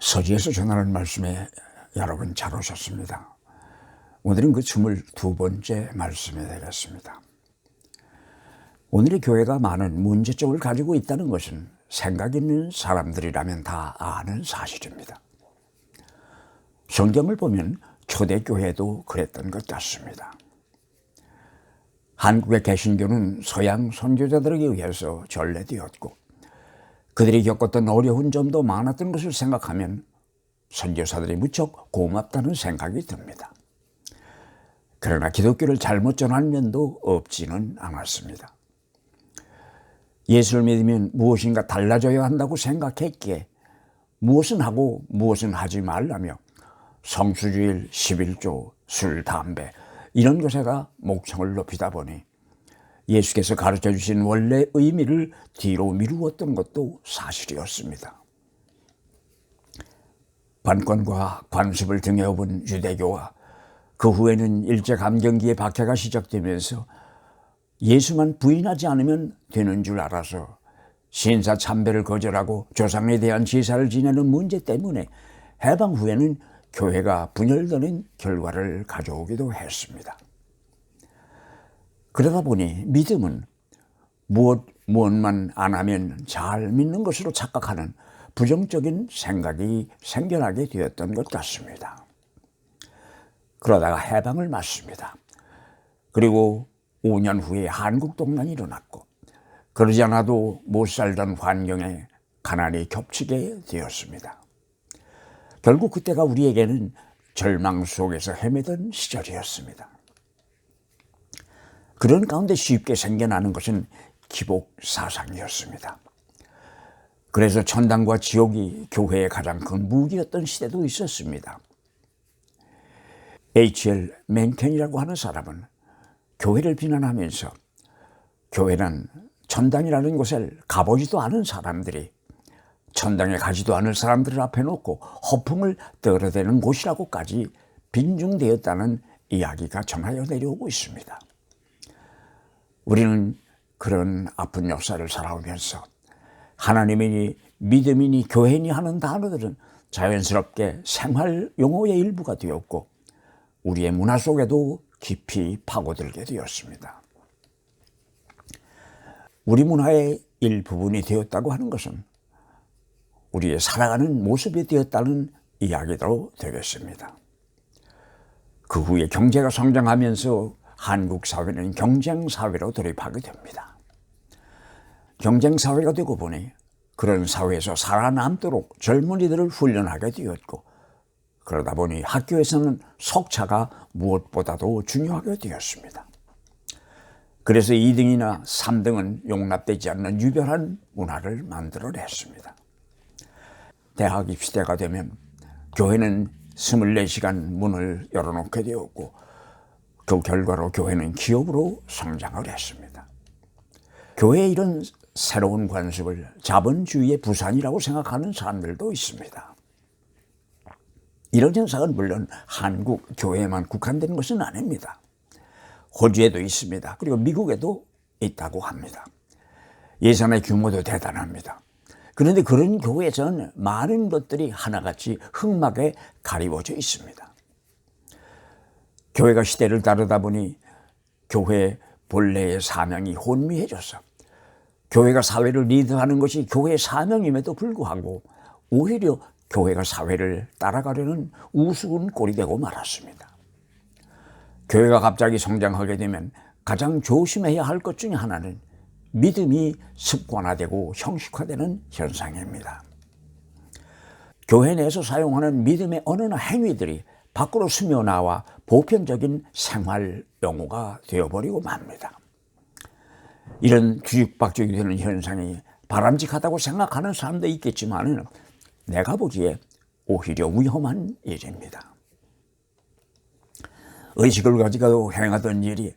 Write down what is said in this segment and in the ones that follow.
서지에서 전하는 말씀에 여러분 잘 오셨습니다. 오늘은 그 22번째 말씀이 되겠습니다. 오늘의 교회가 많은 문제점을 가지고 있다는 것은 생각 있는 사람들이라면 다 아는 사실입니다. 성경을 보면 초대교회도 그랬던 것 같습니다. 한국의 개신교는 서양 선교자들에게 의해서 전래되었고 그들이 겪었던 어려운 점도 많았던 것을 생각하면 선교사들이 무척 고맙다는 생각이 듭니다. 그러나 기독교를 잘못 전한 면도 없지는 않았습니다. 예수를 믿으면 무엇인가 달라져야 한다고 생각했기에 무엇은 하고 무엇은 하지 말라며 성수주일, 11조, 술, 담배 이런 것에다 목청을 높이다 보니 예수께서 가르쳐 주신 원래 의미를 뒤로 미루었던 것도 사실이었습니다. 관권과 관습을 등에 업은 유대교와 그 후에는 일제감경기의 박해가 시작되면서 예수만 부인하지 않으면 되는 줄 알아서 신사 참배를 거절하고 조상에 대한 제사를 지내는 문제 때문에 해방 후에는 교회가 분열되는 결과를 가져오기도 했습니다. 그러다 보니 믿음은 무엇만 안 하면 잘 믿는 것으로 착각하는 부정적인 생각이 생겨나게 되었던 것 같습니다. 그러다가 해방을 맞습니다. 그리고 5년 후에 한국동란이 일어났고 그러지 않아도 못 살던 환경에 가난이 겹치게 되었습니다. 결국 그때가 우리에게는 절망 속에서 헤매던 시절이었습니다. 그런 가운데 쉽게 생겨나는 것은 기복 사상이었습니다. 그래서 천당과 지옥이 교회의 가장 큰 무기였던 시대도 있었습니다. H.L. 맨켄이라고 하는 사람은 교회를 비난하면서 교회는 천당이라는 곳을 가보지도 않은 사람들이 천당에 가지도 않을 사람들을 앞에 놓고 허풍을 떨어대는 곳이라고까지 빈중되었다는 이야기가 전하여 내려오고 있습니다. 우리는 그런 아픈 역사를 살아오면서 하나님이니 믿음이니 교회니 하는 단어들은 자연스럽게 생활 용어의 일부가 되었고 우리의 문화 속에도 깊이 파고들게 되었습니다. 우리 문화의 일부분이 되었다고 하는 것은 우리의 살아가는 모습이 되었다는 이야기도 되겠습니다. 그 후에 경제가 성장하면서 한국 사회는 경쟁사회로 돌입하게 됩니다. 경쟁사회가 되고 보니 그런 사회에서 살아남도록 젊은이들을 훈련하게 되었고 그러다 보니 학교에서는 석차가 무엇보다도 중요하게 되었습니다. 그래서 2등이나 3등은 용납되지 않는 유별한 문화를 만들어냈습니다. 대학 입시대가 되면 교회는 24시간 문을 열어놓게 되었고 그 결과로 교회는 기업으로 성장을 했습니다. 교회의 이런 새로운 관습을 자본주의의 부산이라고 생각하는 사람들도 있습니다. 이런 현상은 물론 한국 교회에만 국한된 것은 아닙니다. 호주에도 있습니다. 그리고 미국에도 있다고 합니다. 예산의 규모도 대단합니다. 그런데 그런 교회에서는 많은 것들이 하나같이 흑막에 가리워져 있습니다. 교회가 시대를 따르다 보니 교회 본래의 사명이 혼미해져서 교회가 사회를 리드하는 것이 교회의 사명임에도 불구하고 오히려 교회가 사회를 따라가려는 우스운 꼴이 되고 말았습니다. 교회가 갑자기 성장하게 되면 가장 조심해야 할 것 중에 하나는 믿음이 습관화되고 형식화되는 현상입니다. 교회 내에서 사용하는 믿음의 언어나 행위들이 밖으로 스며나와 보편적인 생활 용어가 되어버리고 맙니다. 이런 뒤죽박죽이 되는 현상이 바람직하다고 생각하는 사람도 있겠지만 내가 보기에 오히려 위험한 일입니다. 의식을 가지고 행하던 일이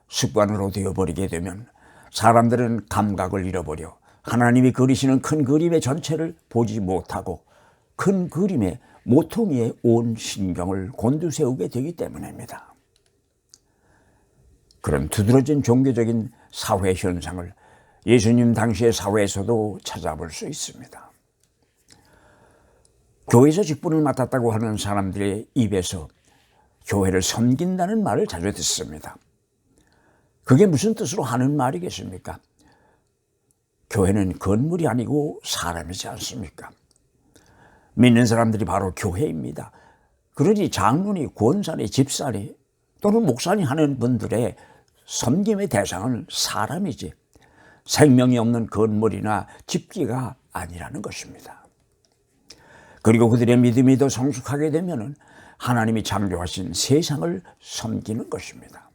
습관으로 되어버리게 되면 사람들은 감각을 잃어버려 하나님이 그리시는 큰 그림의 전체를 보지 못하고 큰 그림의 모퉁이에 온 신경을 곤두세우게 되기 때문입니다. 그런 두드러진 종교적인 사회 현상을 예수님 당시의 사회에서도 찾아볼 수 있습니다. 교회에서 직분을 맡았다고 하는 사람들의 입에서 교회를 섬긴다는 말을 자주 듣습니다. 그게 무슨 뜻으로 하는 말이겠습니까? 교회는 건물이 아니고 사람이지 않습니까? 믿는 사람들이 바로 교회입니다. 그러니 장로니, 권사니, 집사니 또는 목사니 하는 분들의 섬김의 대상은 사람이지 생명이 없는 건물이나 집기가 아니라는 것입니다. 그리고 그들의 믿음이 더 성숙하게 되면 하나님이 창조하신 세상을 섬기는 것입니다.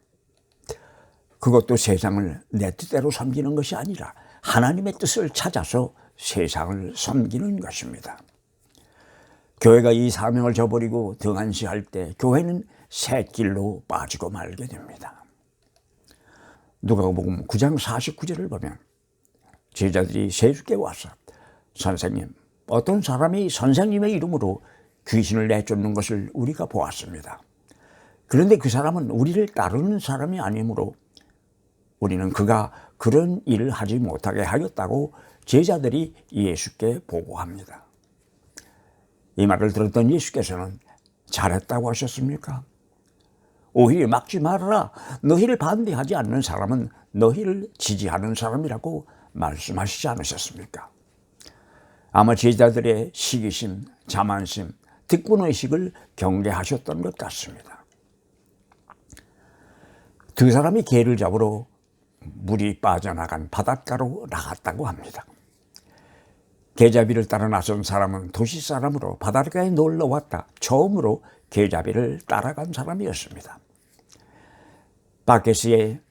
그것도 세상을 내 뜻대로 섬기는 것이 아니라 하나님의 뜻을 찾아서 세상을 섬기는 것입니다. 교회가 이 사명을 저버리고 등한시할 때 교회는 새 길로 빠지고 말게 됩니다. 누가복음 9장 49절을 보면 제자들이 예수께 와서 선생님, 어떤 사람이 선생님의 이름으로 귀신을 내쫓는 것을 우리가 보았습니다. 그런데 그 사람은 우리를 따르는 사람이 아니므로 우리는 그가 그런 일을 하지 못하게 하였다고 제자들이 예수께 보고합니다. 이 말을 들었던 예수께서는 잘했다고 하셨습니까? 오히려 막지 말아라. 너희를 반대하지 않는 사람은 너희를 지지하는 사람이라고 말씀하시지 않으셨습니까? 아마 제자들의 시기심, 자만심, 득권의식을 경계하셨던 것 같습니다. 두 사람이 개를 잡으러 물이 빠져나간 바닷가로 나갔다고 합니다. 개잡이를 따라 나선 사람은 도시 사람으로 바닷가에 놀러 왔다 처음으로 개잡이를 따라간 사람이었습니다. 밖에서의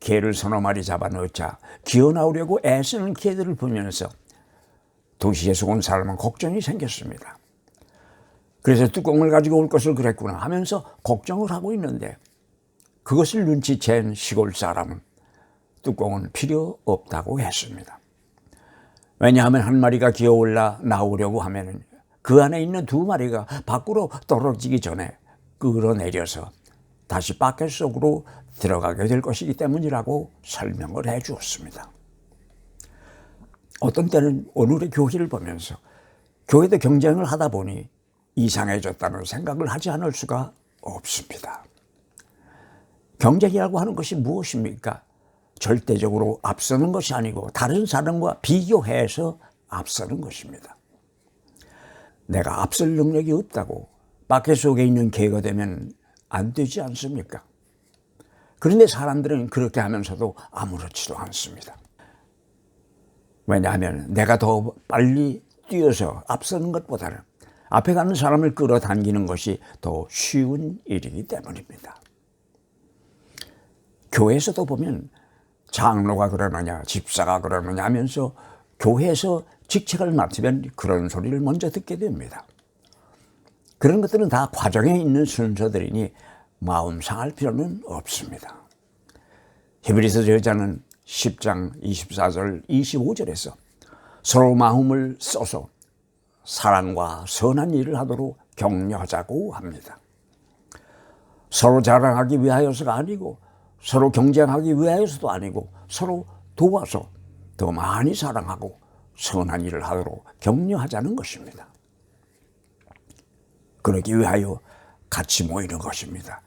개를 서너 마리 잡아 넣자 기어나오려고 애쓰는 개들을 보면서 도시에서 온 사람은 걱정이 생겼습니다. 그래서 뚜껑을 가지고 올 것을 그랬구나 하면서 걱정을 하고 있는데 그것을 눈치챈 시골 사람은 뚜껑은 필요 없다고 했습니다. 왜냐하면 한 마리가 기어올라 나오려고 하면 그 안에 있는 두 마리가 밖으로 떨어지기 전에 끌어내려서 다시 바깥 속으로 들어가게 될 것이기 때문이라고 설명을 해 주었습니다. 어떤 때는 오늘의 교회를 보면서 교회도 경쟁을 하다 보니 이상해졌다는 생각을 하지 않을 수가 없습니다. 경쟁이라고 하는 것이 무엇입니까? 절대적으로 앞서는 것이 아니고 다른 사람과 비교해서 앞서는 것입니다. 내가 앞설 능력이 없다고 바퀴 속에 있는 개가 되면 안 되지 않습니까? 그런데 사람들은 그렇게 하면서도 아무렇지도 않습니다. 왜냐하면 내가 더 빨리 뛰어서 앞서는 것보다는 앞에 가는 사람을 끌어당기는 것이 더 쉬운 일이기 때문입니다. 교회에서도 보면 장로가 그러느냐 집사가 그러느냐 하면서 교회에서 직책을 맡으면 그런 소리를 먼저 듣게 됩니다. 그런 것들은 다 과정에 있는 순서들이니 마음 상할 필요는 없습니다. 히브리서 저자는 10장 24절 25절에서 서로 마음을 써서 사랑과 선한 일을 하도록 격려하자고 합니다. 서로 자랑하기 위하여서가 아니고 서로 경쟁하기 위하여서도 아니고 서로 도와서 더 많이 사랑하고 선한 일을 하도록 격려하자는 것입니다. 그러기 위하여 같이 모이는 것입니다.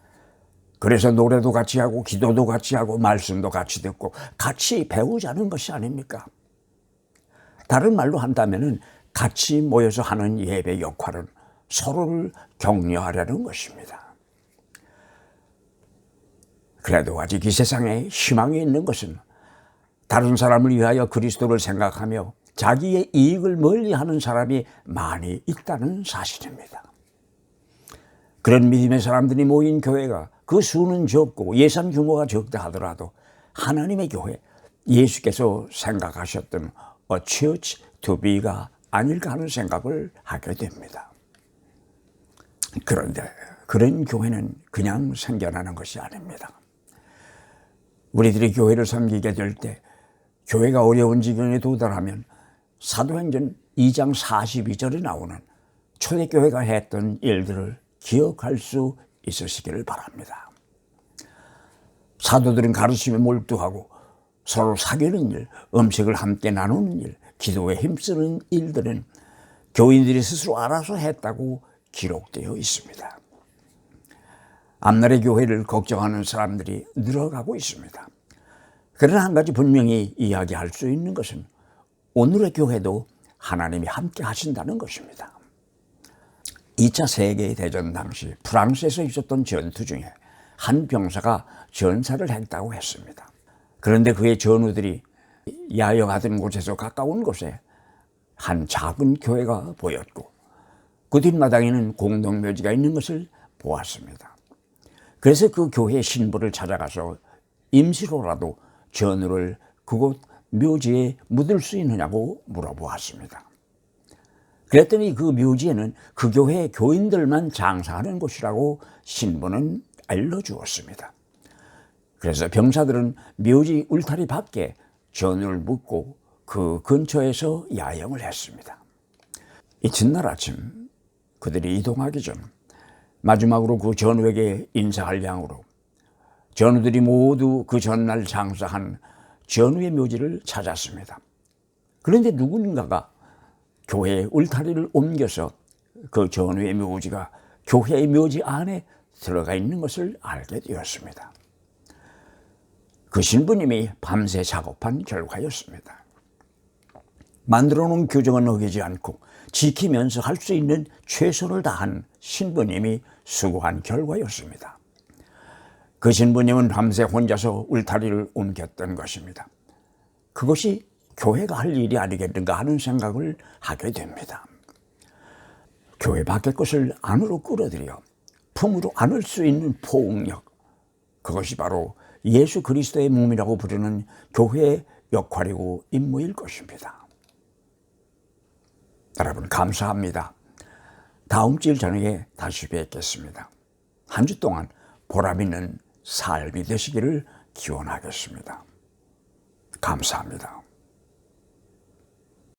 그래서 노래도 같이 하고 기도도 같이 하고 말씀도 같이 듣고 같이 배우자는 것이 아닙니까? 다른 말로 한다면 같이 모여서 하는 예배 역할은 서로를 격려하려는 것입니다. 그래도 아직 이 세상에 희망이 있는 것은 다른 사람을 위하여 그리스도를 생각하며 자기의 이익을 멀리하는 사람이 많이 있다는 사실입니다. 그런 믿음의 사람들이 모인 교회가 그 수는 적고 예산 규모가 적다 하더라도 하나님의 교회, 예수께서 생각하셨던 a church to be가 아닐까 하는 생각을 하게 됩니다. 그런데 그런 교회는 그냥 생겨나는 것이 아닙니다. 우리들이 교회를 섬기게 될 때 교회가 어려운 지경에 도달하면 사도행전 2장 42절에 나오는 초대교회가 했던 일들을 기억할 수 있으시기를 바랍니다. 사도들은 가르침에 몰두하고 서로 사귀는 일, 음식을 함께 나누는 일, 기도에 힘쓰는 일들은 교인들이 스스로 알아서 했다고 기록되어 있습니다. 앞날의 교회를 걱정하는 사람들이 늘어가고 있습니다. 그러나 한 가지 분명히 이야기할 수 있는 것은 오늘의 교회도 하나님이 함께 하신다는 것입니다. 2차 세계대전 당시 프랑스에서 있었던 전투 중에 한 병사가 전사를 했다고 했습니다. 그런데 그의 전우들이 야영하던 곳에서 가까운 곳에 한 작은 교회가 보였고 그 뒷마당에는 공동묘지가 있는 것을 보았습니다. 그래서 그 교회 신부를 찾아가서 임시로라도 전우를 그곳 묘지에 묻을 수 있느냐고 물어보았습니다. 그랬더니 그 묘지에는 그 교회 교인들만 장사하는 곳이라고 신부는 알려주었습니다. 그래서 병사들은 묘지 울타리 밖에 전우를 묻고 그 근처에서 야영을 했습니다. 이튿날 아침 그들이 이동하기 전 마지막으로 그 전우에게 인사할 양으로 전우들이 모두 그 전날 장사한 전우의 묘지를 찾았습니다. 그런데 누군가가 교회의 울타리를 옮겨서 그 전우의 묘지가 교회의 묘지 안에 들어가 있는 것을 알게 되었습니다. 그 신부님이 밤새 작업한 결과였습니다. 만들어 놓은 규정은 어기지 않고 지키면서 할 수 있는 최선을 다한 신부님이 수고한 결과였습니다. 그 신부님은 밤새 혼자서 울타리를 옮겼던 것입니다. 그것이 교회가 할 일이 아니겠는가 하는 생각을 하게 됩니다. 교회 밖의 것을 안으로 끌어들여 품으로 안을 수 있는 포응력, 그것이 바로 예수 그리스도의 몸이라고 부르는 교회의 역할이고 임무일 것입니다. 여러분 감사합니다. 다음 주일 저녁에 다시 뵙겠습니다. 한 주 동안 보람 있는 삶이 되시기를 기원하겠습니다. 감사합니다.